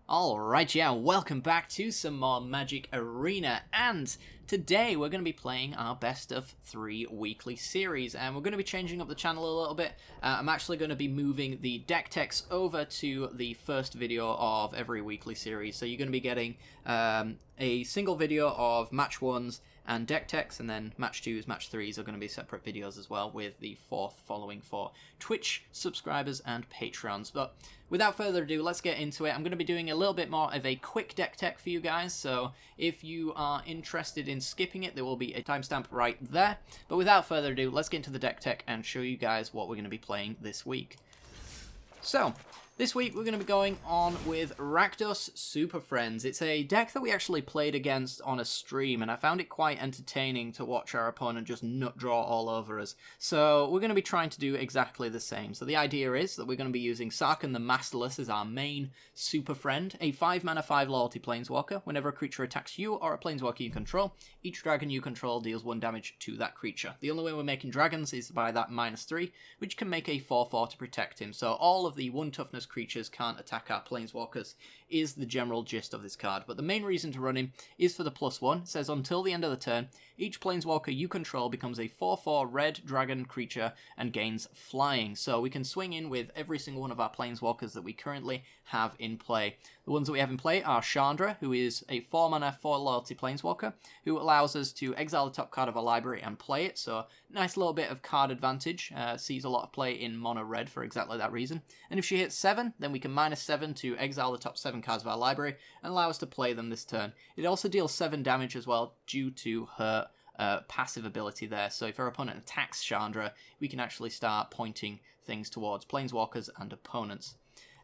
Alright, yeah, welcome back to some more Magic Arena, and today we're going to be playing our best of 3 weekly series, and we're going to be changing up the channel a little bit. I'm actually going to be moving the deck techs over to the first video of every weekly series, so you're going to be getting a single video of match 1s and deck techs, and then match 2s, match 3s are going to be separate videos as well, with the fourth following for Twitch subscribers and Patrons. But without further ado, let's get into it. I'm going to be doing a little bit more of a quick deck tech for you guys, so if you are interested in skipping it, there will be a timestamp right there. But without further ado, let's get into the deck tech and show you guys what we're going to be playing this week. So, this week we're going to be going on with Rakdos Superfriends. It's a deck that we actually played against on a stream, and I found it quite entertaining to watch our opponent just nut draw all over us. So we're going to be trying to do exactly the same. So the idea is that we're going to be using Sarkhan the Masterless as our main super friend, a 5-mana 5 loyalty planeswalker. Whenever a creature attacks you or a planeswalker you control, each dragon you control deals 1 damage to that creature. The only way we're making dragons is by that -3, which can make a 4/4 to protect him. So all of the 1 toughness creatures can't attack our planeswalkers is the general gist of this card. But the main reason to run him is for the +1. It says until the end of the turn, each planeswalker you control becomes a 4/4 red dragon creature and gains flying. So we can swing in with every single one of our planeswalkers that we currently have in play. The ones that we have in play are Chandra, who is a 4-mana 4 loyalty planeswalker, who allows us to exile the top card of our library and play it. So nice little bit of card advantage. Sees a lot of play in mono red for exactly that reason. And if she hits 7, then we can -7 to exile the top 7 cards of our library and allow us to play them this turn. It also deals 7 damage as well due to her passive ability there. So if our opponent attacks Chandra, we can actually start pointing things towards planeswalkers and opponents.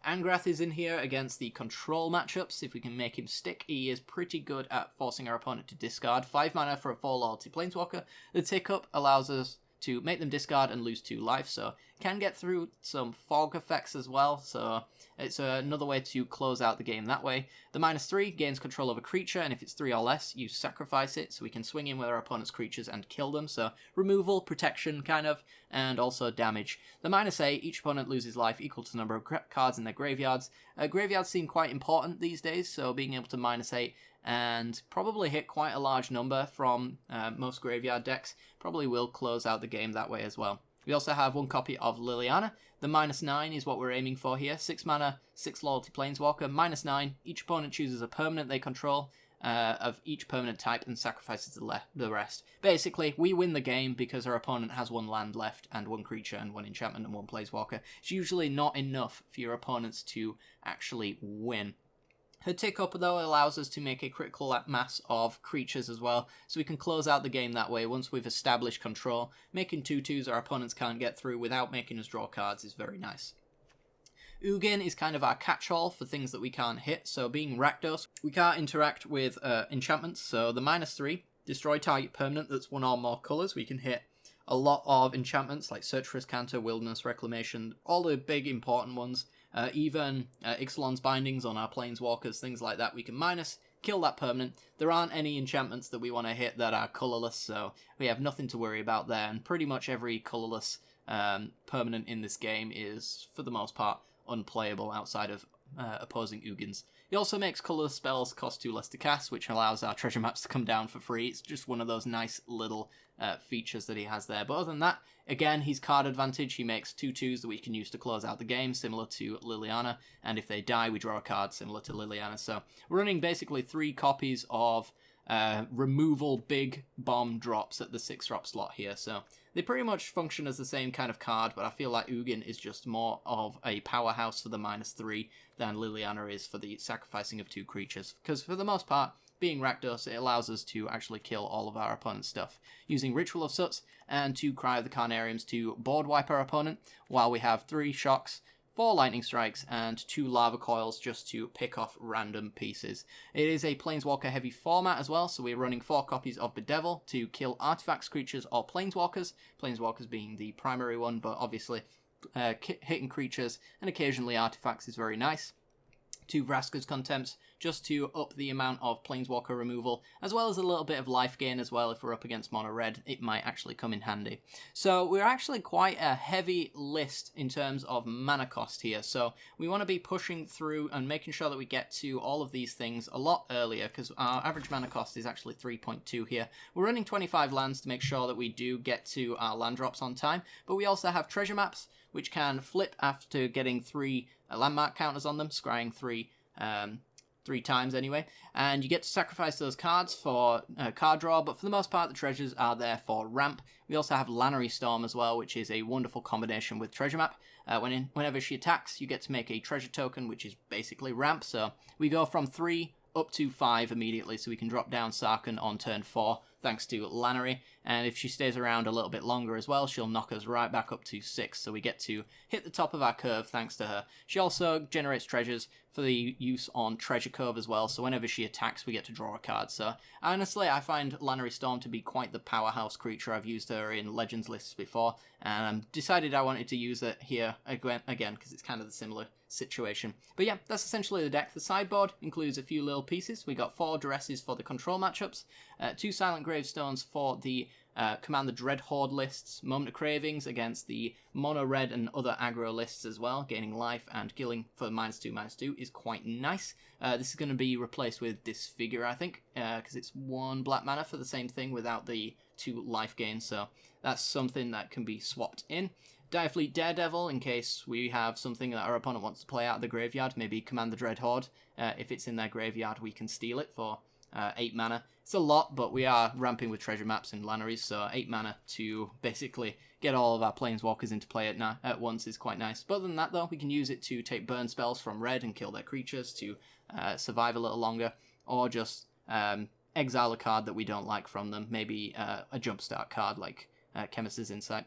Angrath is in here against the control matchups. If we can make him stick, he is pretty good at forcing our opponent to discard. 5 mana for a 4 loyalty planeswalker. The tick-up allows us to make them discard and lose 2 life, so can get through some fog effects as well, so it's another way to close out the game that way. The -3 gains control of a creature, and if it's 3 or less, you sacrifice it, so we can swing in with our opponent's creatures and kill them, so removal, protection, kind of, and also damage. The -8, each opponent loses life equal to the number of cards in their graveyards. Graveyards seem quite important these days, so being able to -8 and probably hit quite a large number from most graveyard decks probably will close out the game that way as well. We also have 1 copy of Liliana. The -9 is what we're aiming for here. 6 mana, 6 loyalty planeswalker, -9. Each opponent chooses a permanent they control of each permanent type and sacrifices the rest. Basically, we win the game because our opponent has 1 land left and 1 creature and 1 enchantment and 1 planeswalker. It's usually not enough for your opponents to actually win. Her tick-up, though, allows us to make a critical mass of creatures as well, so we can close out the game that way once we've established control. Making 2/2s our opponents can't get through without making us draw cards is very nice. Ugin is kind of our catch-all for things that we can't hit, so being Rakdos, we can't interact with enchantments, so the -3, destroy target permanent that's 1 or more colours. We can hit a lot of enchantments like Search for Iscanter, Wilderness Reclamation, all the big important ones. Even Ixalan's Bindings on our planeswalkers, things like that. We can kill that permanent. There aren't any enchantments that we want to hit that are colourless, so we have nothing to worry about there. And pretty much every colourless permanent in this game is, for the most part, unplayable outside of opposing Ugins. He also makes colourless spells cost 2 less to cast, which allows our treasure maps to come down for free. It's just one of those nice little features that he has there. But other than that, again, he's card advantage. He makes 2/2s that we can use to close out the game, similar to Liliana. And if they die, we draw a card, similar to Liliana. So we're running basically 3 copies of removal big bomb drops at the 6-drop slot here. So they pretty much function as the same kind of card, but I feel like Ugin is just more of a powerhouse for the -3 than Liliana is for the sacrificing of 2 creatures. Because for the most part, being Rakdos, it allows us to actually kill all of our opponent's stuff, using Ritual of Suts and 2 Cry of the Carnariums to board wipe our opponent, while we have 3 Shocks, 4 Lightning Strikes, and 2 Lava Coils just to pick off random pieces. It is a Planeswalker heavy format as well, so we're running 4 copies of Bedevil to kill artifacts, creatures, or Planeswalkers. Planeswalkers being the primary one, but obviously hitting creatures and occasionally artifacts is very nice. 2 Vraska's Contempts, just to up the amount of Planeswalker removal, as well as a little bit of life gain as well. If we're up against mono red, it might actually come in handy. So we're actually quite a heavy list in terms of mana cost here, so we want to be pushing through and making sure that we get to all of these things a lot earlier, because our average mana cost is actually 3.2 here. We're running 25 lands to make sure that we do get to our land drops on time, but we also have treasure maps, which can flip after getting 3 landmark counters on them, scrying 3 times anyway, and you get to sacrifice those cards for card draw, but for the most part the treasures are there for ramp. We also have Lannery Storm as well, which is a wonderful combination with treasure map. Whenever she attacks, you get to make a treasure token, which is basically ramp, so we go from 3 up to 5 immediately, so we can drop down Sarkhan on turn 4 thanks to Lannery, and if she stays around a little bit longer as well, she'll knock us right back up to 6, so we get to hit the top of our curve thanks to her. She also generates treasures for the use on Treasure Cove as well, so whenever she attacks we get to draw a card. So honestly, I find Lannery Storm to be quite the powerhouse creature. I've used her in Legends lists before, and decided I wanted to use it here again because it's kind of the similar situation. But yeah, that's essentially the deck. The sideboard includes a few little pieces. We got 4 Duresses for the control matchups, 2 Silent Gravestones for the Command the Dread Horde lists, Moment of Cravings against the mono red and other aggro lists as well. Gaining life and killing for -2/-2 is quite nice. This is going to be replaced with Disfigure, I think, because it's 1 black mana for the same thing without the 2 life gain, so that's something that can be swapped in. Direfleet Daredevil, in case we have something that our opponent wants to play out of the graveyard, maybe Command the Dread Horde. If it's in their graveyard, we can steal it for 8 mana. It's a lot, but we are ramping with treasure maps and Lanneries, so 8 mana to basically get all of our planeswalkers into play at once is quite nice. But other than that, though, we can use it to take burn spells from red and kill their creatures to survive a little longer, or just exile a card that we don't like from them, maybe a jumpstart card like Chemist's Insight.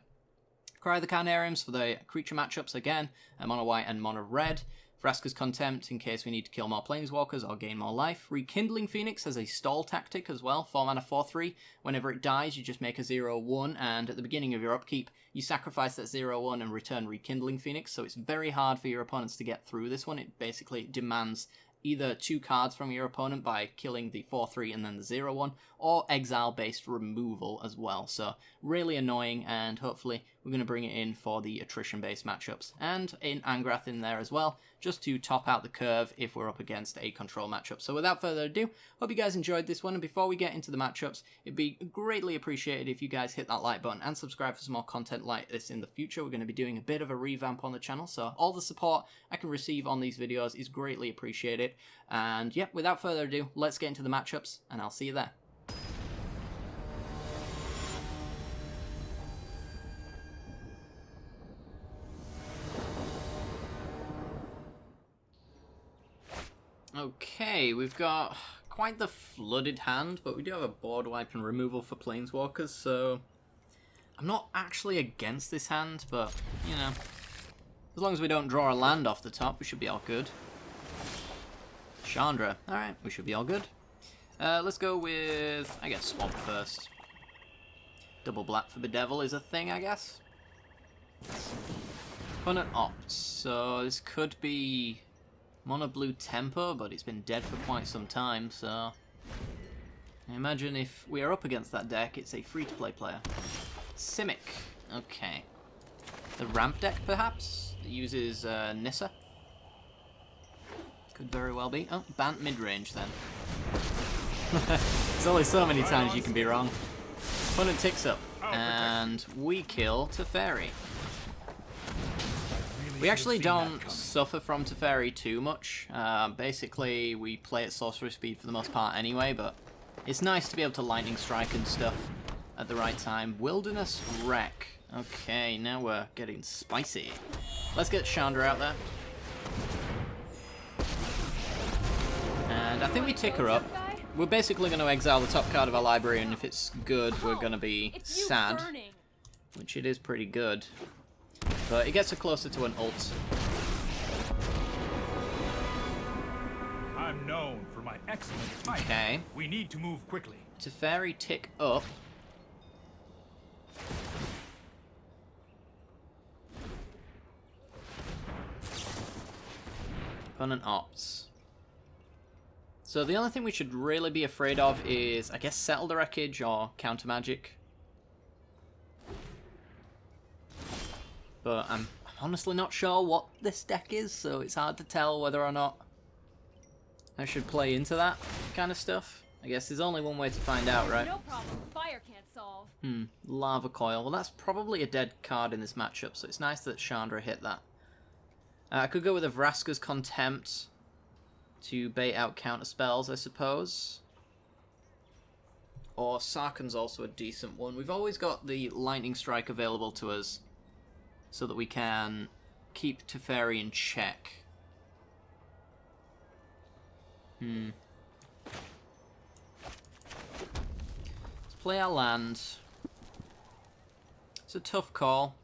Cry the Carnariums for the creature matchups again, mono white and mono red. Vraska's Contempt in case we need to kill more planeswalkers or gain more life. Rekindling Phoenix as a stall tactic as well, 4 mana 4/3. Whenever it dies, you just make a 0/1, and at the beginning of your upkeep, you sacrifice that 0/1 and return Rekindling Phoenix, so it's very hard for your opponents to get through this one. It basically demands either 2 cards from your opponent by killing the 4/3 and then the 0/1, or exile-based removal as well. So really annoying, and hopefully we're going to bring it in for the attrition-based matchups. And in Angrath in there as well, just to top out the curve if we're up against a control matchup. So without further ado, hope you guys enjoyed this one, and before we get into the matchups, it'd be greatly appreciated if you guys hit that like button and subscribe for some more content like this in the future. We're going to be doing a bit of a revamp on the channel, so all the support I can receive on these videos is greatly appreciated. And yeah, without further ado, let's get into the matchups, and I'll see you there. Okay, we've got quite the flooded hand, but we do have a board wipe and removal for planeswalkers, so I'm not actually against this hand, but, you know, as long as we don't draw a land off the top, we should be all good. Chandra, alright, we should be all good. Let's go with, I guess, Swamp first. Double black for Bedevil is a thing, I guess. Opponent opts, so this could be mono blue tempo, but it's been dead for quite some time, so I imagine if we are up against that deck, it's a free-to-play player. Simic, okay. The ramp deck, perhaps? It uses Nissa. Could very well be. Oh, Bant mid-range then. There's only so many times you can be wrong. Opponent ticks up, and we kill Teferi. We actually don't suffer from Teferi too much. Basically, we play at sorcery speed for the most part anyway, but it's nice to be able to lightning strike and stuff at the right time. Wilderness Wreck. Okay, now we're getting spicy. Let's get Chandra out there. And I think we tick her up. We're basically going to exile the top card of our library, and if it's good, we're going to be sad. Which it is pretty good. But it gets her closer to an ult. I'm known for my excellent fight. Okay. We need to move quickly. Teferi tick up. Opponent opts. So the only thing we should really be afraid of is, I guess, Settle the Wreckage or Counter Magic. But I'm honestly not sure what this deck is, so it's hard to tell whether or not I should play into that kind of stuff. I guess there's only one way to find out, right? No problem. Fire can't solve. Lava Coil. Well, that's probably a dead card in this matchup, so it's nice that Chandra hit that. I could go with a Vraska's Contempt to bait out counter spells, I suppose. Or Sarkhan's also a decent one. We've always got the Lightning Strike available to us so that we can keep Teferi in check. Let's play our land. It's a tough call.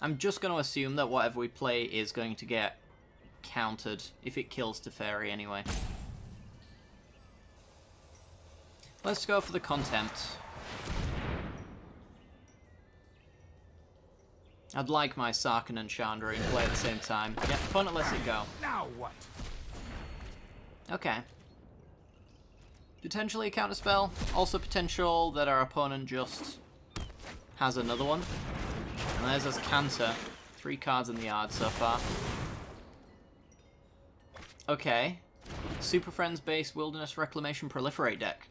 I'm just going to assume that whatever we play is going to get countered if it kills Teferi anyway. Let's go for the Contempt. I'd like my Sarkhan and Chandra in play at the same time. Yeah, opponent lets it go. Now what? Okay. Potentially a counterspell. Also potential that our opponent just has another one. And there's us Canter. 3 cards in the yard so far. Okay. Superfriends based Wilderness Reclamation Proliferate deck.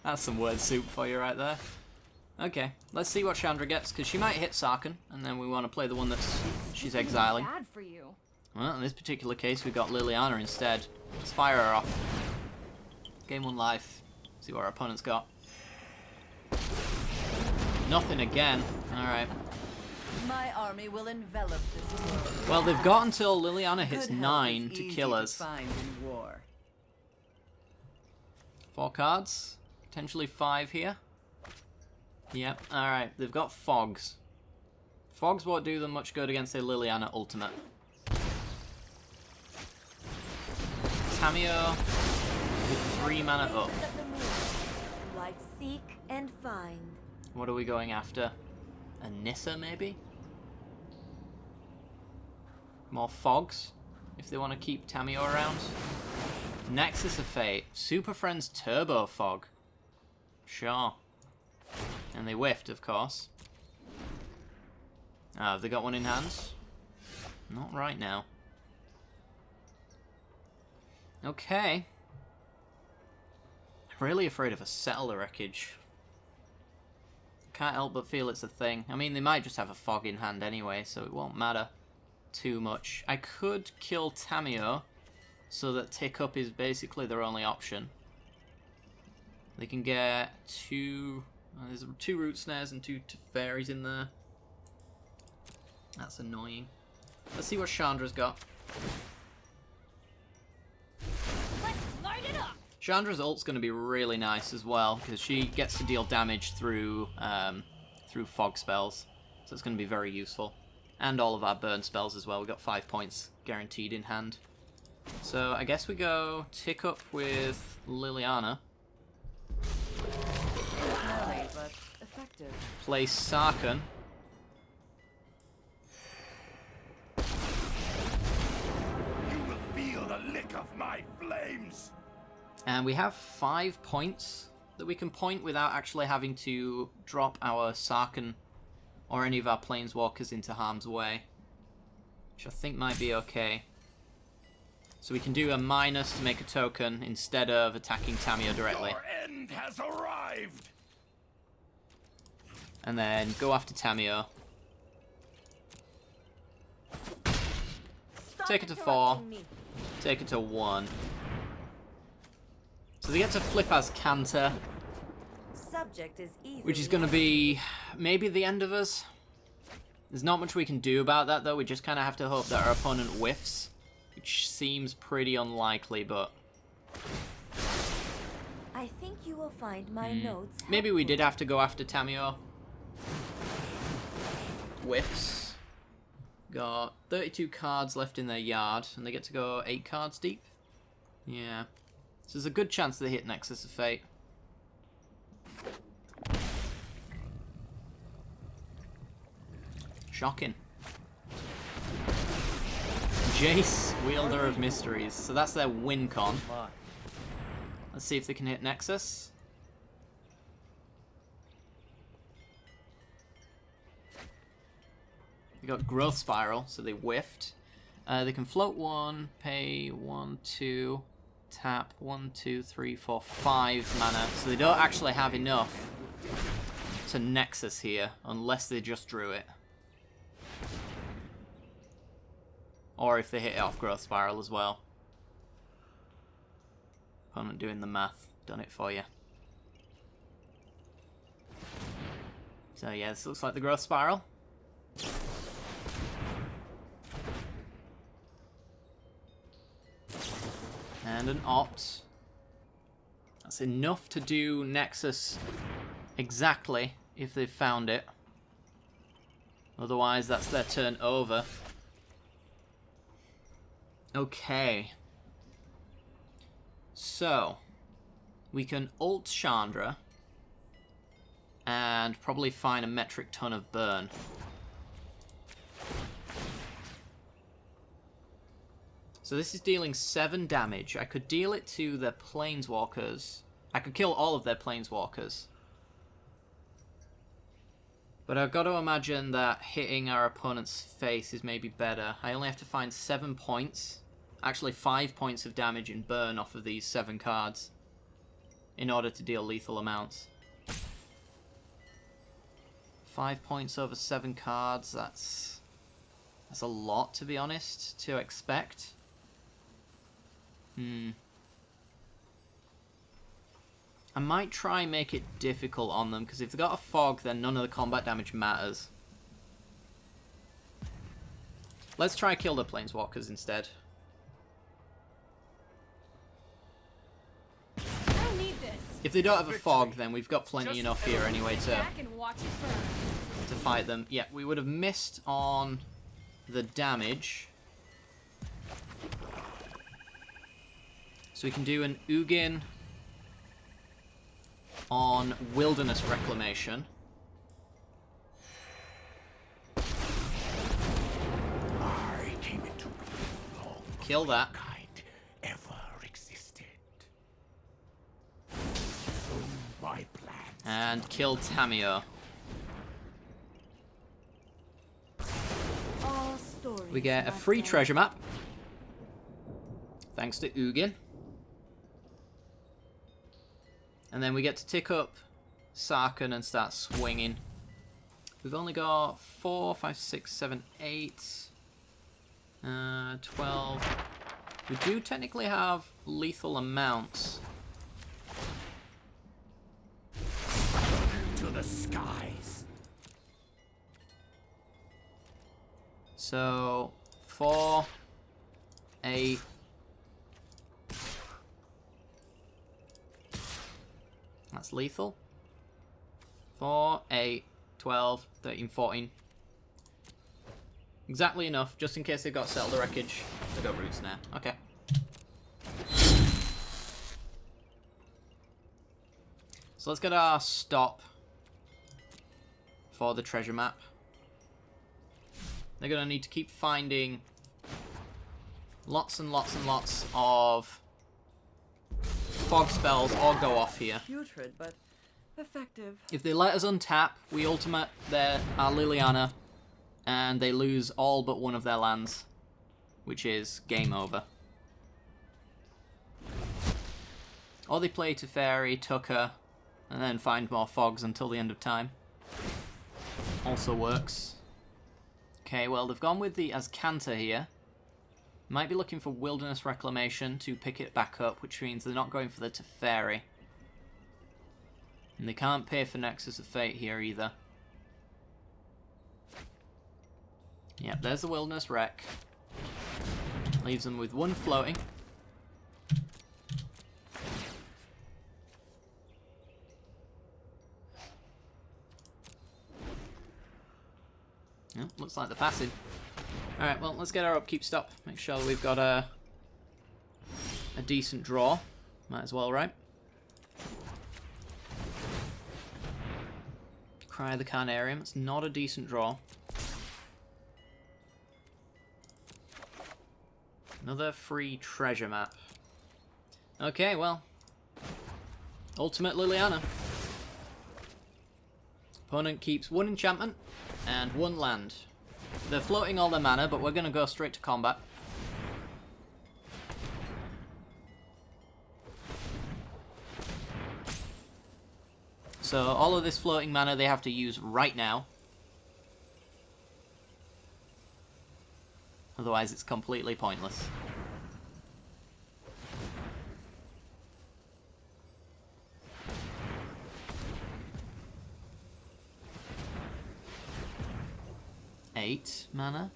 That's some word soup for you right there. Okay, let's see what Chandra gets, because she might hit Sarkhan, and then we want to play the one that's she's exiling. Bad for you. Well, in this particular case, we've got Liliana instead. Let's fire her off. Game 1 life. See what our opponent's got. Nothing again. Alright. My army will envelop this world. Well, they've got until Liliana hits Good health 9 is to easy kill us. find in war. 4 cards. Potentially 5 here. Yep, alright. They've got Fogs. Fogs won't do them much good against a Liliana ultimate. Tamio with 3 mana up. Life seek and find. What are we going after? A Nissa, maybe? More Fogs, if they want to keep Tamio around. Nexus of Fate. Super Friends Turbo Fog. Sure. And they whiffed, of course. Have they got one in hand? Not right now. Okay. I'm really afraid of a Settle the Wreckage. Can't help but feel it's a thing. I mean, they might just have a Fog in hand anyway, so it won't matter too much. I could kill Tamio, so that Tick Up is basically their only option. They can get 2... there's 2 Root Snares and 2 Teferis in there. That's annoying. Let's see what Chandra's got. Let's light it up. Chandra's ult's going to be really nice as well, because she gets to deal damage through fog spells, so it's going to be very useful. And all of our burn spells as well. We've got 5 points guaranteed in hand. So I guess we go Tick Up with Liliana. Smelly, but effective. Play Sarkhan. You will feel the lick of my flames. And we have 5 points that we can point without actually having to drop our Sarkhan or any of our Planeswalkers into harm's way, which I think might be okay. So we can do a minus to make a token instead of attacking Tamio directly. Your end has arrived. And then go after Tamio. Take it to 4. Take it to 1. So they get to flip as Canter, Subject is easy. which is going to be maybe the end of us. There's not much we can do about that, though. We just kind of have to hope that our opponent whiffs, which seems pretty unlikely, but... I think you will find my notes. maybe we did have to go after Tamio. Whiffs. Got 32 cards left in their yard, and they get to go 8 cards deep. Yeah. So there's a good chance they hit Nexus of Fate. Shocking. And Jace, Wielder of Mysteries. So that's their win con. Let's see if they can hit Nexus. They got Growth Spiral, so they whiffed. They can float 1, pay 1, 2, tap 1, 2, 3, 4, 5 mana. So they don't actually have enough to Nexus here, unless they just drew it. Or if they hit it off Growth Spiral as well. Opponent doing the math. Done it for you. So yeah, this looks like the Growth Spiral. And an Opt. That's enough to do Nexus exactly if they've found it. Otherwise, that's their turn over. Okay. So, we can ult Chandra and probably find a metric ton of burn. So this is dealing 7 damage. I could deal it to the Planeswalkers. I could kill all of their Planeswalkers. But I've got to imagine that hitting our opponent's face is maybe better. I only have to find 7 points. Actually 5 points of damage in burn off of these 7 cards. In order to deal lethal amounts. 5 points over 7 cards, that's a lot, to be honest, to expect. I might try and make it difficult on them, because if they've got a fog, then none of the combat damage matters. Let's try kill the Planeswalkers instead. I don't need this. If they don't have a fog, then we've got plenty enough here anyway to Back and watch it burn. fight them. Yeah, we would have missed on the damage. So we can do an Ugin on Wilderness Reclamation. I came into being long Kill that. kind ever existed. My plan. And kill Tamio. All stories We get a must free end. treasure map. Thanks to Ugin. And then we get to tick up Sarkhan and start swinging. We've only got 4, 5, 6, 7, 8, 12. We do technically have lethal amounts. To the skies. So 4, 8. That's lethal. 4, 8, 12, 13, 14. Exactly enough, just in case they've got Settle the Wreckage. They've got Root Snare. Okay. So let's get our stop for the treasure map. They're going to need to keep finding lots and lots and lots of fog spells or go off here. Putrid, but effective. If they let us untap, we ultimate our Liliana, and they lose all but one of their lands, which is game over. Or they play Teferi, Tucker, and then find more fogs until the end of time. Also works. Okay, well, they've gone with the Azcanta here. Might be looking for Wilderness Reclamation to pick it back up, which means they're not going for the Teferi. And they can't pay for Nexus of Fate here either. Yep, there's the Wilderness Wreck. Leaves them with 1 floating. Oh, looks like they're passing. Alright, well, let's get our upkeep stop. Make sure we've got a decent draw. Might as well, right? Cry the Carnarium. It's not a decent draw. Another free treasure map. Okay, well. Ultimate Liliana. Opponent keeps 1 enchantment and 1 land. They're floating all their mana, but we're going to go straight to combat. So all of this floating mana they have to use right now. Otherwise it's completely pointless. Eight mana.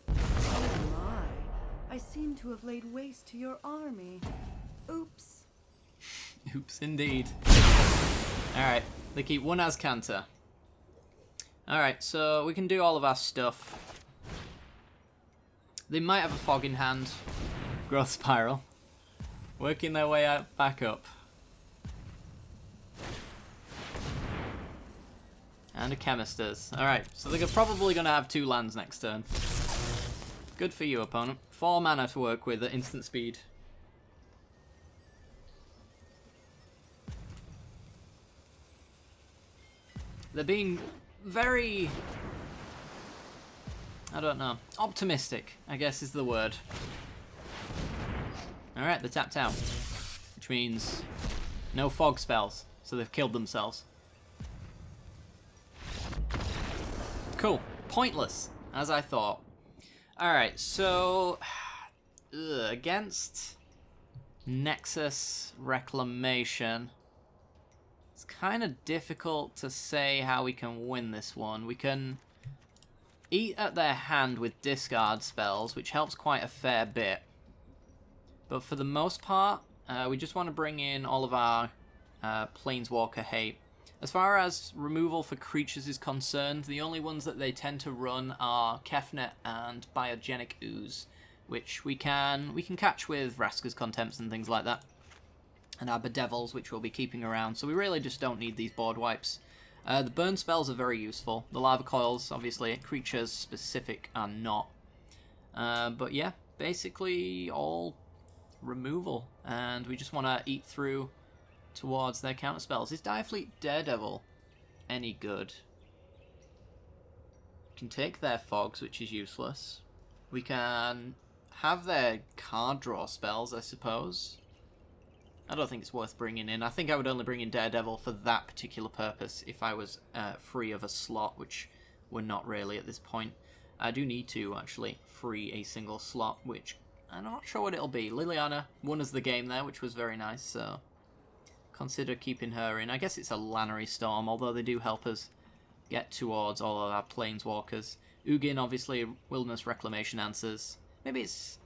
Oh my. I seem to have laid waste to your army. Oops. Oops, indeed. Alright, they keep 1 Azcanta. Alright, so we can do all of our stuff. They might have a fog in hand. Growth Spiral. Working their way out, back up. And a Chemisters. Alright, so they're probably going to have 2 lands next turn. Good for you, opponent. 4 mana to work with at instant speed. They're being very, I don't know, optimistic, I guess is the word. Alright, they're tapped out. Which means no fog spells, so they've killed themselves. Cool. Pointless, as I thought. Alright, so against Nexus Reclamation, it's kind of difficult to say how we can win this one. We can eat at their hand with discard spells, which helps quite a fair bit. But for the most part, we just want to bring in all of our Planeswalker hate. As far as removal for creatures is concerned, the only ones that they tend to run are Kefnet and Biogenic Ooze, which we can catch with Vraska's Contempts and things like that. And our Bedevils, which we'll be keeping around, so we really just don't need these board wipes. The burn spells are very useful. The Lava Coils, obviously, creatures specific are not. But yeah, basically all removal, and we just want to eat through towards their counter spells. Is Direfleet Daredevil any good? We can take their fogs, which is useless. We can have their card draw spells, I suppose. I don't think it's worth bringing in. I think I would only bring in Daredevil for that particular purpose if I was free of a slot, which we're not really at this point. I do need to actually free a single slot, which I'm not sure what it'll be. Liliana won us the game there, which was very nice, so consider keeping her in. I guess it's a Lannery Storm, although they do help us get towards all of our Planeswalkers. Ugin, obviously, Wilderness Reclamation answers. Maybe it's...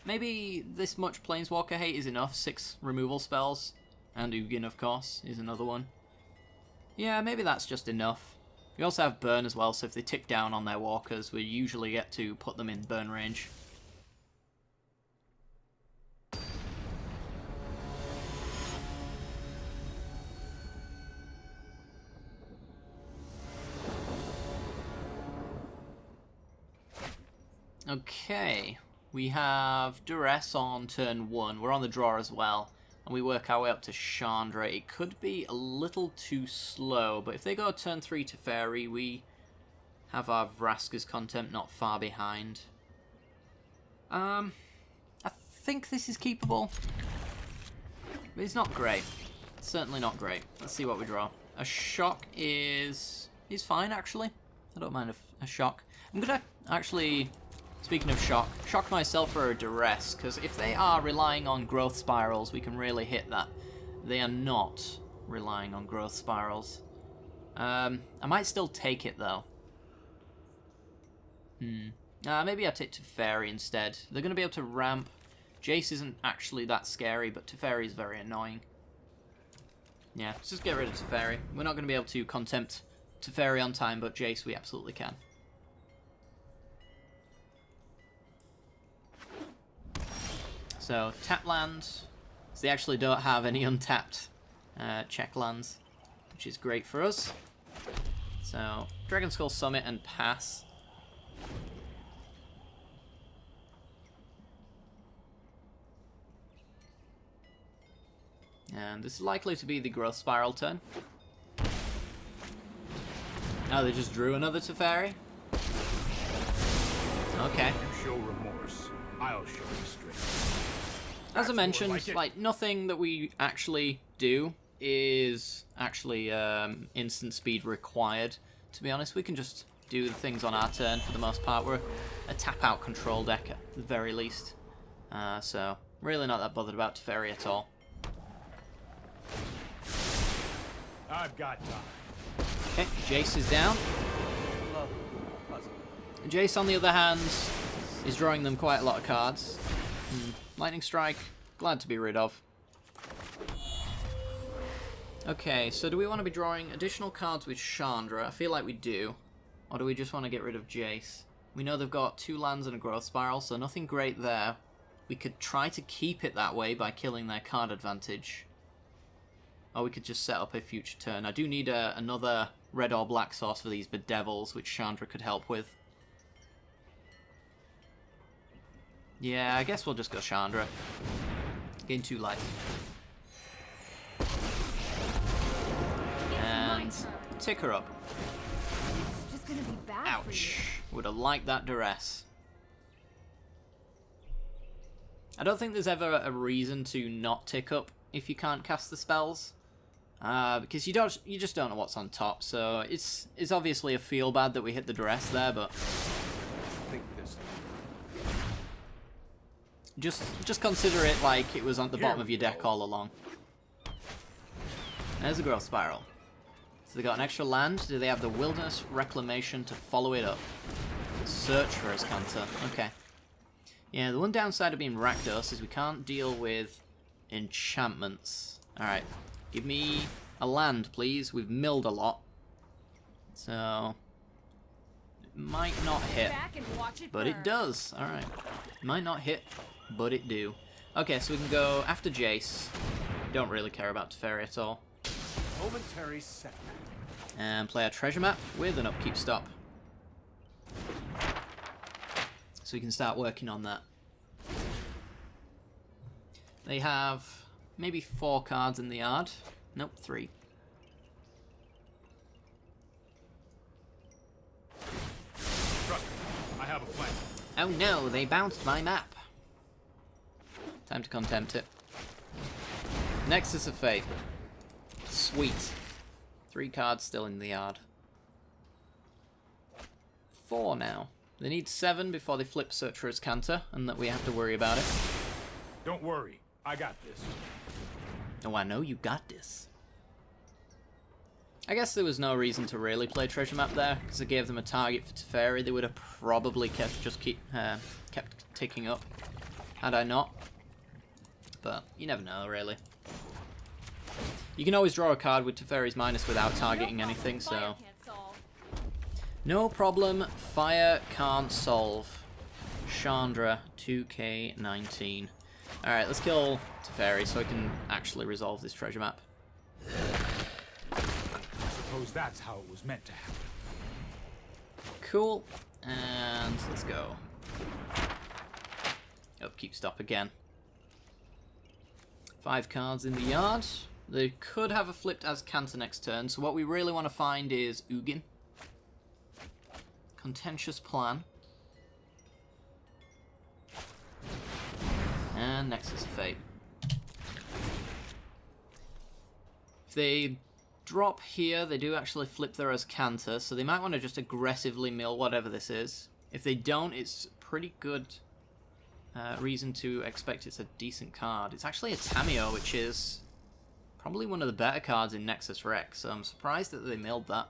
Maybe this much Planeswalker hate is enough. 6 removal spells. And Ugin, of course, is another one. Yeah, maybe that's just enough. We also have Burn as well, so if they tick down on their walkers, we usually get to put them in burn range. Okay, we have Duress on turn 1. We're on the draw as well. And we work our way up to Chandra. It could be a little too slow, but if they go turn 3 to Fairy, we have our Vraska's Contempt not far behind. I think this is keepable. But it's not great. It's certainly not great. Let's see what we draw. A Shock is fine, actually. I don't mind a Shock. I'm going to actually... Speaking of shock myself for a Duress, because if they are relying on Growth Spirals, we can really hit that. They are not relying on Growth Spirals. I might still take it, though. Maybe I take Teferi instead. They're going to be able to ramp. Jace isn't actually that scary, but Teferi is very annoying. Yeah, let's just get rid of Teferi. We're not going to be able to Contempt Teferi on time, but Jace we absolutely can. So, tap lands. So they actually don't have any untapped check lands, which is great for us. So, Dragon Skull Summit and pass. And this is likely to be the growth spiral turn. Oh, they just drew another Teferi? Okay. You show remorse. I'll show you strength. As I mentioned, like it. like, nothing that we actually do is actually instant speed required. To be honest, we can just do the things on our turn for the most part. We're a tap-out control deck at the very least. So, really not that bothered about Teferi at all. I've got time. Okay, Jace is down. Jace, on the other hand, is drawing them quite a lot of cards. Lightning Strike, glad to be rid of. Okay, so do we want to be drawing additional cards with Chandra? I feel like we do. Or do we just want to get rid of Jace? We know they've got 2 lands and a growth spiral, so nothing great there. We could try to keep it that way by killing their card advantage. Or we could just set up a future turn. I do need another red or black source for these bedevils, which Chandra could help with. Yeah, I guess we'll just go Chandra. Gain 2 life. And tick her up. It's just gonna be bad for you. Ouch. Would have liked that duress. I don't think there's ever a reason to not tick up if you can't cast the spells. Because you just don't know what's on top, so it's obviously a feel bad that we hit the duress there, but Think this. just consider it like it was on the bottom of your deck all along. There's a growth spiral. So they got an extra land. Do they have the Wilderness Reclamation to follow it up? Search for Azcanta. Okay. Yeah, the one downside of being Rakdos is we can't deal with enchantments. Alright. Give me a land, please. We've milled a lot. So it might not hit. Back and watch it But burn. it does. Alright. Might not hit, but it do. Okay, so we can go after Jace. Don't really care about Teferi at all. Momentary setback. And play our treasure map with an upkeep stop. So we can start working on that. They have maybe 4 cards in the yard. Nope, 3. Trust me, I have a plan. Oh no, they bounced my map. Time to contempt it. Nexus of Fate. Sweet. 3 cards still in the yard. 4 now. They need 7 before they flip Search for Azcanta, and that we have to worry about it. Don't worry, I got this. Oh, I know you got this. I guess there was no reason to really play Treasure Map there, because it gave them a target for Teferi. They would have probably kept ticking up, had I not. But you never know, really. You can always draw a card with Teferi's minus without targeting anything, so... Fire can't solve. No problem, fire can't solve. Chandra, 2k19. Alright, let's kill Teferi so I can actually resolve this treasure map. Suppose that's how it was meant to happen. Cool. And let's go. Upkeep stop again. 5 cards in the yard. They could have a flipped Azcanta next turn, so what we really want to find is Ugin. Contentious plan. And Nexus of Fate. If they drop here, they do actually flip their Azcanta, so they might want to just aggressively mill whatever this is. If they don't, it's pretty good reason to expect it's a decent card. It's actually a Tamio, which is probably one of the better cards in Nexus Rec, so I'm surprised that they milled that.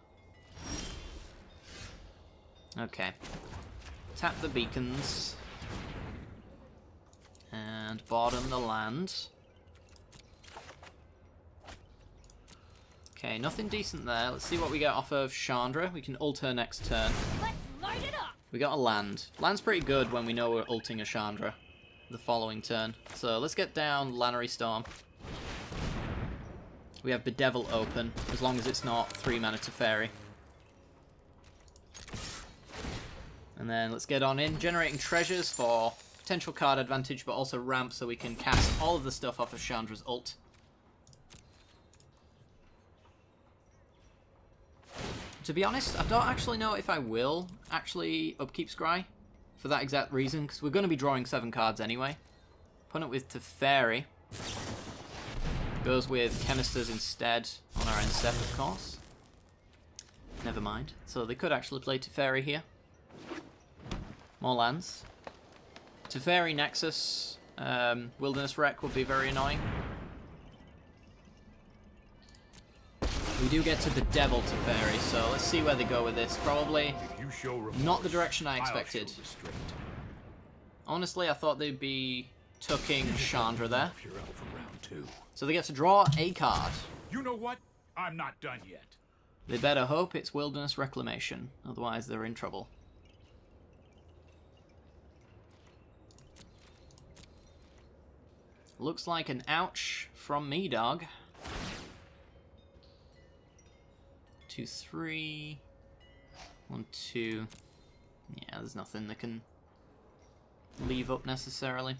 Okay. Tap the beacons. And bottom the land. Okay, nothing decent there. Let's see what we get off of Chandra. We can ult her next turn. Let's light it up. We got a land. Land's pretty good when we know we're ulting a Chandra the following turn. So let's get down Lannery Storm. We have Bedevil open, as long as it's not 3 mana Teferi. And then let's get on in, generating treasures for potential card advantage, but also ramp so we can cast all of the stuff off of Chandra's ult. To be honest, I don't actually know if I will actually upkeep Scry for that exact reason, because we're going to be drawing 7 cards anyway. Opponent with Teferi goes with Chemisters instead on our end step, of course. Never mind. So they could actually play Teferi here. More lands. Teferi Nexus, Wilderness Wreck would be very annoying. We do get to the Devil Teferi, so let's see where they go with this. Probably not the direction I expected. Honestly, I thought they'd be tucking Chandra there. So they get to draw a card. You know what? I'm not done yet. They better hope it's Wilderness Reclamation, otherwise they're in trouble. Looks like an ouch from me, dog. 2, 3. 1, 2. Yeah, there's nothing they can leave up necessarily.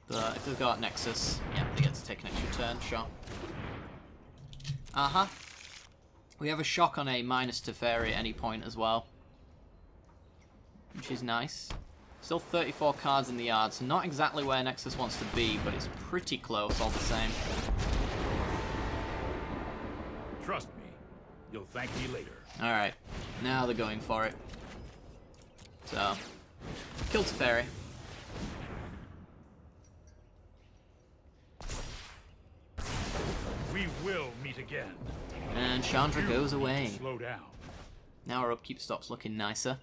But if they've got Nexus, yeah, they get to take an extra turn. Shot. We have a shock on a minus Teferi at any point as well, which is nice. Still 34 cards in the yard, so not exactly where Nexus wants to be, but it's pretty close all the same. Trust me, you'll thank me later. Alright, now they're going for it. So, kill Teferi. We will meet again. And Chandra goes away. Slow down. Now our upkeep stops looking nicer.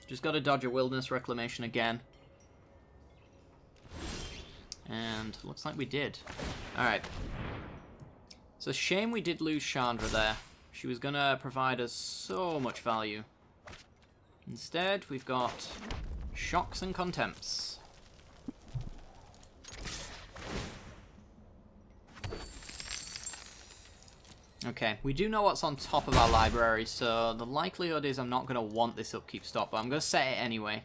Just got to dodge a Wilderness Reclamation again. And looks like we did. Alright. It's a shame we did lose Chandra there. She was going to provide us so much value. Instead, we've got Shocks and Contempts. Okay, we do know what's on top of our library, so the likelihood is I'm not going to want this upkeep stop, but I'm going to set it anyway.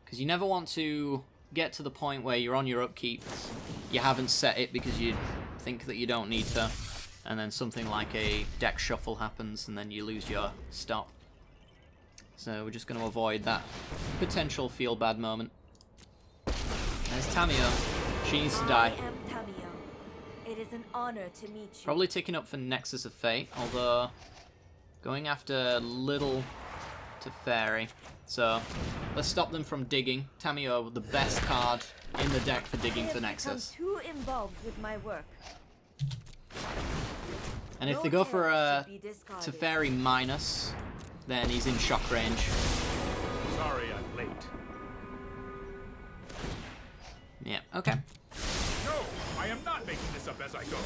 Because you never want to get to the point where you're on your upkeep, you haven't set it because you think that you don't need to, and then something like a deck shuffle happens and then you lose your stop. So we're just going to avoid that potential feel bad moment. There's Tamio. She needs to die. I am Tamio. It is an honor to meet you. Probably ticking up for Nexus of Fate, although going after Little Teferi. So let's stop them from digging. Tamio, the best card in the deck for digging for Nexus. Too involved with my work. And if they go for a Teferi minus, then he's in shock range. Sorry I'm late. Yeah, okay. No, I am not making this up as I go.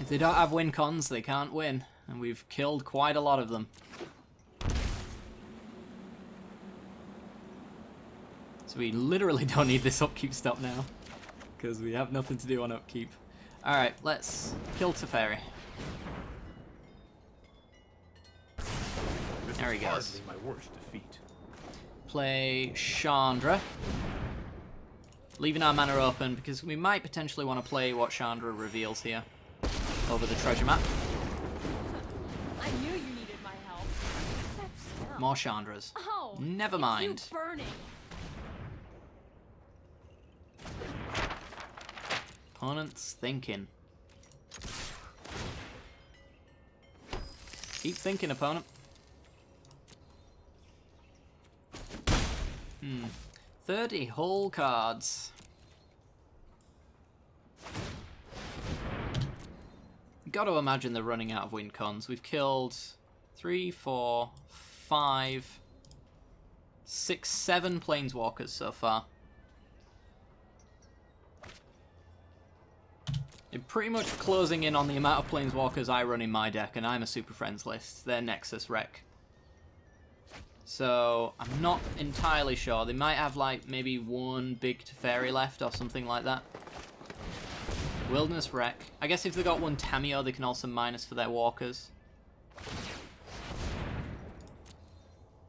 If they don't have win cons, they can't win. And we've killed quite a lot of them. So we literally don't need this upkeep stop now. Because we have nothing to do on upkeep. Alright, let's kill Teferi. There he goes. Hardly my worst defeat. Play Chandra. Leaving our mana open because we might potentially want to play what Chandra reveals here over the treasure map. I knew you needed my help. What's that smell? More Chandras. Oh, Never it's mind. You burning. Opponent's thinking. Keep thinking, opponent. 30 whole cards. Got to imagine they're running out of win cons. We've killed 3, 4, 5, 6, 7 planeswalkers so far. They're pretty much closing in on the amount of planeswalkers I run in my deck, and I'm a Super Friends list. They're Nexus Wreck. So, I'm not entirely sure. They might have, like, maybe one big Teferi left or something like that. Wilderness Wreck. I guess if they've got one Tamio, they can also minus for their walkers.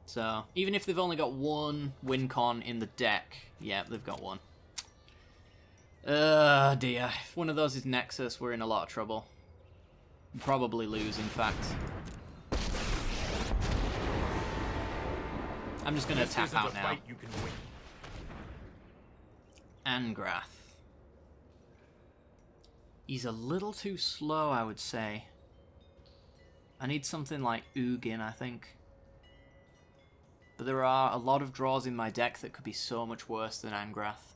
So, even if they've only got one win con in the deck, yeah, they've got one. Dear. If one of those is Nexus, we're in a lot of trouble. Probably lose, in fact. I'm just going to tap out now. You can win. Angrath. He's a little too slow, I would say. I need something like Ugin, I think. But there are a lot of draws in my deck that could be so much worse than Angrath.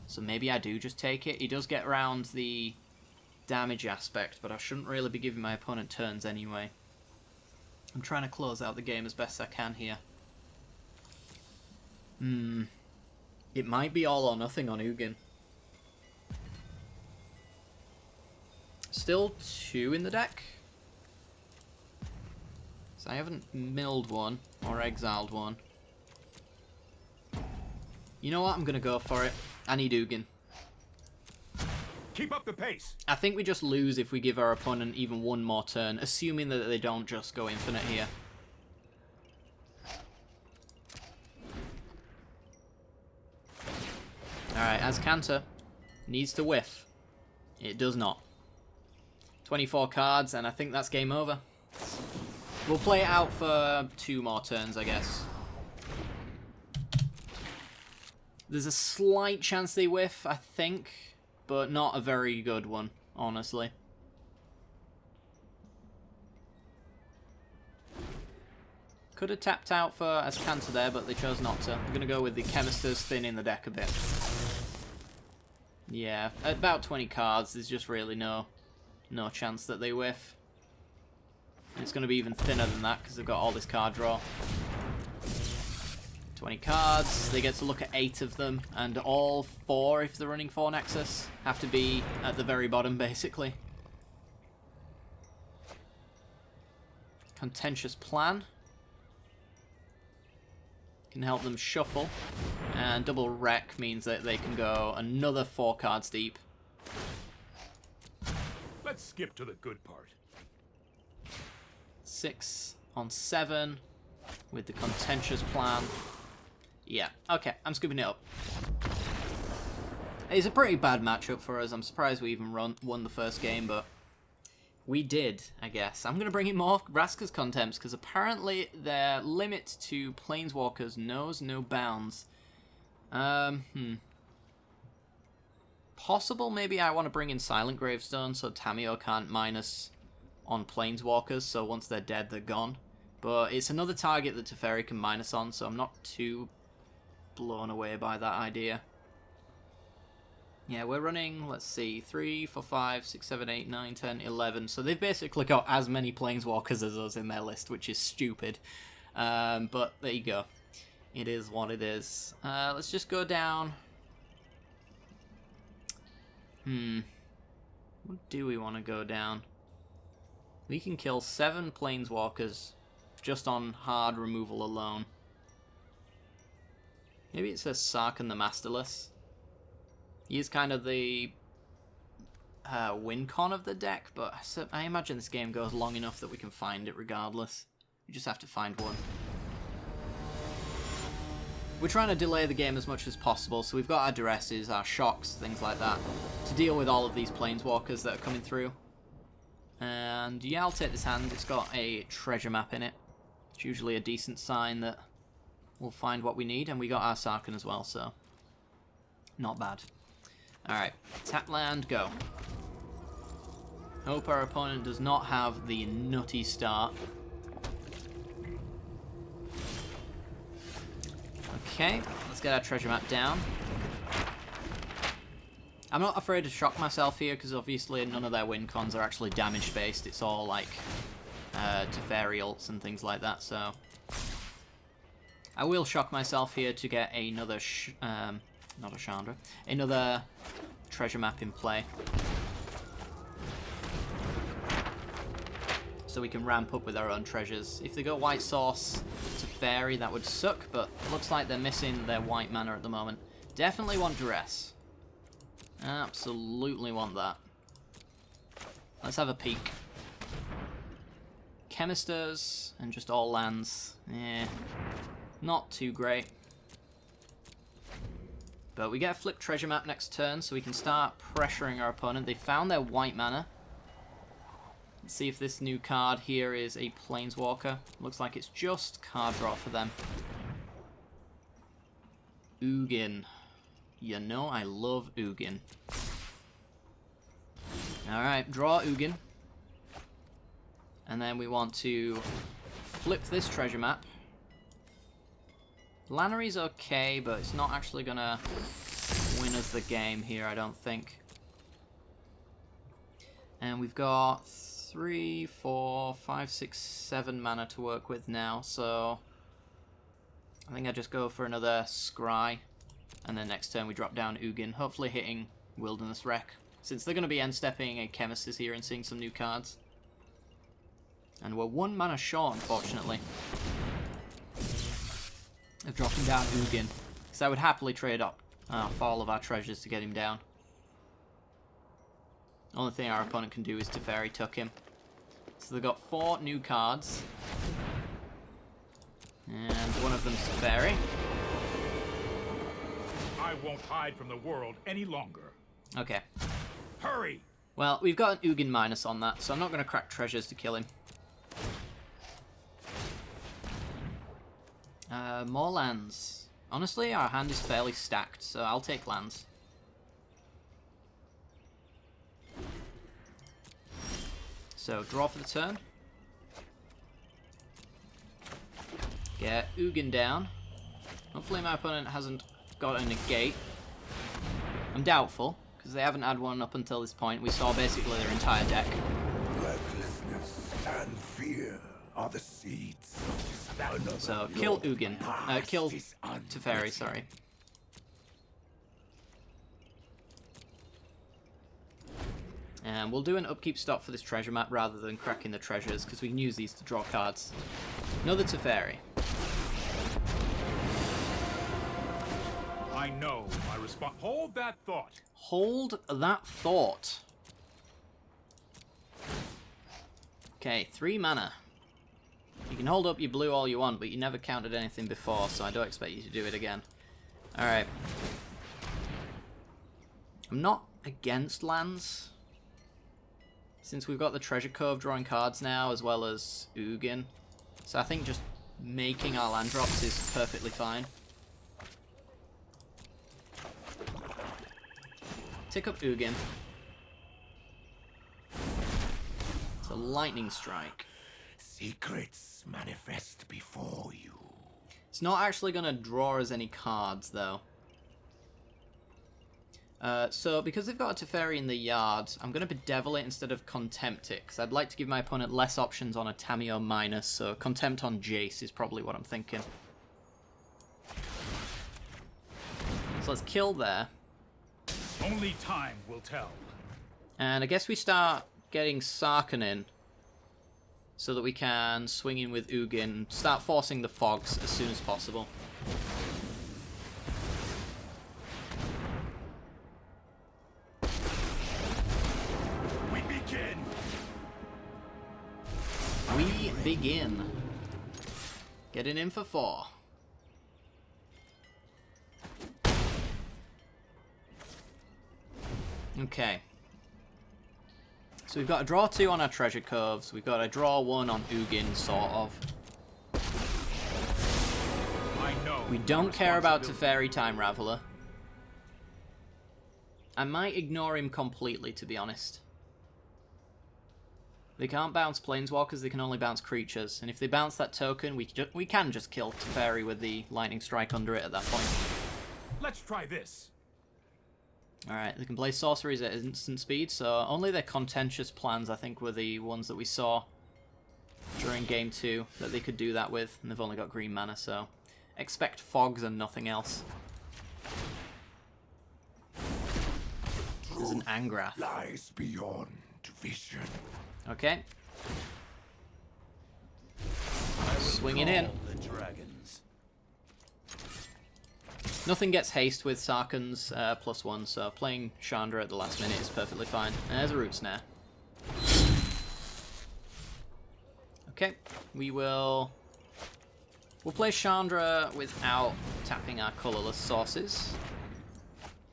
So maybe I do just take it. He does get around the damage aspect, but I shouldn't really be giving my opponent turns anyway. I'm trying to close out the game as best I can here. It might be all or nothing on Ugin. Still 2 in the deck. So I haven't milled one or exiled one. You know what? I'm going to go for it. I need Ugin. Keep up the pace. I think we just lose if we give our opponent even one more turn, assuming that they don't just go infinite here. Alright, Azcanta needs to whiff. It does not. 24 cards, and I think that's game over. We'll play it out for 2 more turns, I guess. There's a slight chance they whiff, I think, but not a very good one, honestly. Could have tapped out for Azcanta there, but they chose not to. I'm going to go with the Chemisters thinning the deck a bit. Yeah, at about 20 cards, there's just really no chance that they whiff. And it's going to be even thinner than that because they've got all this card draw. 20 cards, they get to look at 8 of them, and all 4, if they're running 4 Nexus, have to be at the very bottom, basically. Contentious Plan can help them shuffle, and double wreck means that they can go another 4 cards deep. Let's skip to the good part. 6 on 7 with the Contentious Plan. Yeah, okay, I'm scooping it up. It's a pretty bad matchup for us. I'm surprised we even won the first game, but we did, I guess. I'm going to bring in more Rasca's Contempts, because apparently their limit to Planeswalkers knows no bounds. Possible, maybe I want to bring in Silent Gravestone, so Tamio can't minus on Planeswalkers, so once they're dead, they're gone. But it's another target that Teferi can minus on, so I'm not too blown away by that idea. Yeah, we're running, let's see, 3, 4, 5, 6, 7, 8, 9, 10, 11. So they've basically got as many Planeswalkers as us in their list, which is stupid. But there you go. It is what it is. Let's just go down. What do we want to go down? We can kill 7 Planeswalkers just on hard removal alone. Maybe it says Sarkhan the Masterless. He is kind of the win con of the deck, but I imagine this game goes long enough that we can find it regardless. We just have to find one. We're trying to delay the game as much as possible, so we've got our duresses, our shocks, things like that, to deal with all of these Planeswalkers that are coming through. And yeah, I'll take this hand. It's got a treasure map in it. It's usually a decent sign that we'll find what we need, and we got our Sarkhan as well, so not bad. Alright, tap land, go. Hope our opponent does not have the nutty start. Okay, let's get our treasure map down. I'm not afraid to shock myself here, because obviously none of their win cons are actually damage based. It's all like Teferi ults and things like that, so I will shock myself here to get another not a Chandra, another treasure map in play, so we can ramp up with our own treasures. If they go white source to fairy, that would suck, but looks like they're missing their white mana at the moment. Definitely want duress. Absolutely want that. Let's have a peek. Chemisters and just all lands. Yeah, not too great. But we get a flip treasure map next turn, so we can start pressuring our opponent. They found their white mana. Let's see if this new card here is a Planeswalker. Looks like it's just card draw for them. Ugin. You know I love Ugin. Alright, draw Ugin. And then we want to flip this treasure map. Lannery's okay, but it's not actually gonna win us the game here, I don't think. And we've got 3, 4, 5, 6, 7 mana to work with now, so I think I just go for another Scry, and then next turn we drop down Ugin, hopefully hitting Wilderness Wreck, since they're going to be end-stepping a Chemisys here and seeing some new cards. And we're 1 mana short, unfortunately, of dropping down Ugin, because I would happily trade up for all of our treasures to get him down. Only thing our opponent can do is Teferi tuck him. So they've got 4 new cards. And one of them's Teferi. I won't hide from the world any longer. Okay. Hurry! Well, we've got an Ugin minus on that, so I'm not going to crack treasures to kill him. More lands. Honestly, our hand is fairly stacked, so I'll take lands. So, draw for the turn. Get Ugin down. Hopefully my opponent hasn't got a negate. I'm doubtful, because they haven't had one up until this point. We saw basically their entire deck. Recklessness and fear are the seeds. So, kill Ugin. Kill Teferi, sorry. And we'll do an upkeep stop for this treasure map rather than cracking the treasures, because we can use these to draw cards. Another Teferi. I know my response. Hold that thought. Hold that thought. Okay, 3 mana. You can hold up your blue all you want, but you never counted anything before, so I don't expect you to do it again. Alright. I'm not against lands, since we've got the Treasure Cove drawing cards now, as well as Ugin. So I think just making our land drops is perfectly fine. Tick up Ugin. It's a Lightning Strike. Secrets manifest before you. It's not actually going to draw us any cards, though. So, because they've got a Teferi in the yard, I'm going to Bedevil it instead of Contempt it, because I'd like to give my opponent less options on a Tamiyo minus, so Contempt on Jace is probably what I'm thinking. So let's kill there. Only time will tell. And I guess we start getting Sarkhan in, so that we can swing in with Ugin, start forcing the fogs as soon as possible. We begin. We begin. Getting in for 4. Okay. So we've got a draw 2 on our Treasure Coves. We've got a draw 1 on Ugin, sort of. I know. We don't care about Teferi Time Raveler. I might ignore him completely, to be honest. They can't bounce Planeswalkers, they can only bounce creatures. And if they bounce that token, we can just kill Teferi with the Lightning Strike under it at that point. Let's try this. Alright, they can play sorceries at instant speed, so only their contentious plans, I think, were the ones that we saw during Game 2 that they could do that with, and they've only got green mana, so expect fogs and nothing else. There's an Angrath. Lies beyond vision. Okay. Swinging in. The dragons. Nothing gets haste with Sarkhan's +1, so playing Chandra at the last minute is perfectly fine. And there's a Root Snare. Okay, we'll play Chandra without tapping our colourless sources.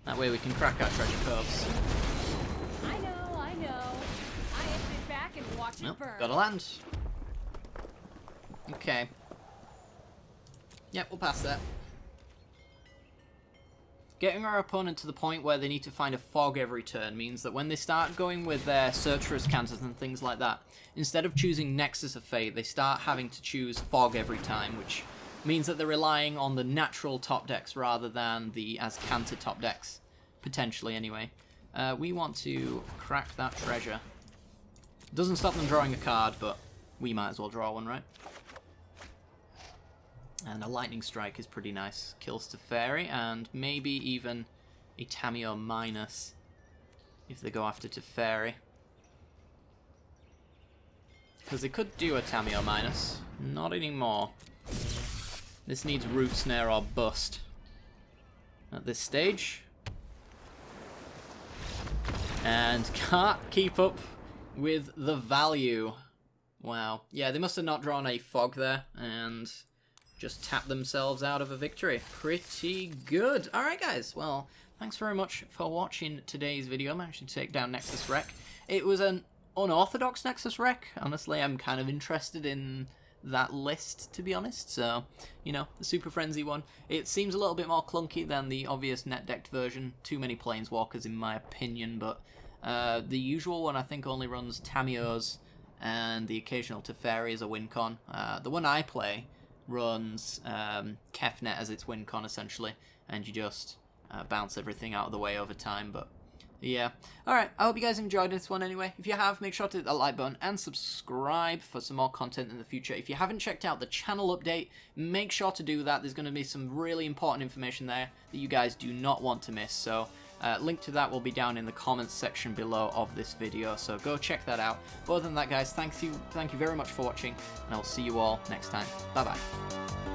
That way we can crack our Treasure Coves. I know. I sit back and watch Well, burn. gotta land. Okay. Yep, we'll pass that. Getting our opponent to the point where they need to find a fog every turn means that when they start going with their search for counters and things like that, instead of choosing Nexus of Fate, they start having to choose fog every time, which means that they're relying on the natural top decks rather than the as-canter top decks, potentially anyway. We want to crack that treasure. Doesn't stop them drawing a card, but we might as well draw one, right? And a Lightning Strike is pretty nice. Kills Teferi, and maybe even a Tamio minus if they go after Teferi. Because they could do a Tamio minus. Not anymore. This needs Root Snare or Bust at this stage. And can't keep up with the value. Wow. Yeah, they must have not drawn a fog there, and just tap themselves out of a victory. Pretty good. Alright guys, well, thanks very much for watching today's video. I managed to take down Nexus Wreck. It was an unorthodox Nexus Wreck. Honestly, I'm kind of interested in that list, to be honest. So, you know, the Super Frenzy one. It seems a little bit more clunky than the obvious net-decked version. Too many Planeswalkers in my opinion, but the usual one I think only runs Tamios and the occasional Teferi as a win con. The one I play runs Kefnet as its win con essentially, and you just bounce everything out of the way over time. But yeah, alright, I hope you guys enjoyed this one anyway. If you have, make sure to hit that like button and subscribe for some more content in the future. If you haven't checked out the channel update, make sure to do that. There's going to be some really important information there that you guys do not want to miss, so link to that will be down in the comments section below of this video, so go check that out. But other than that guys, thank you very much for watching, and I'll see you all next time. Bye bye.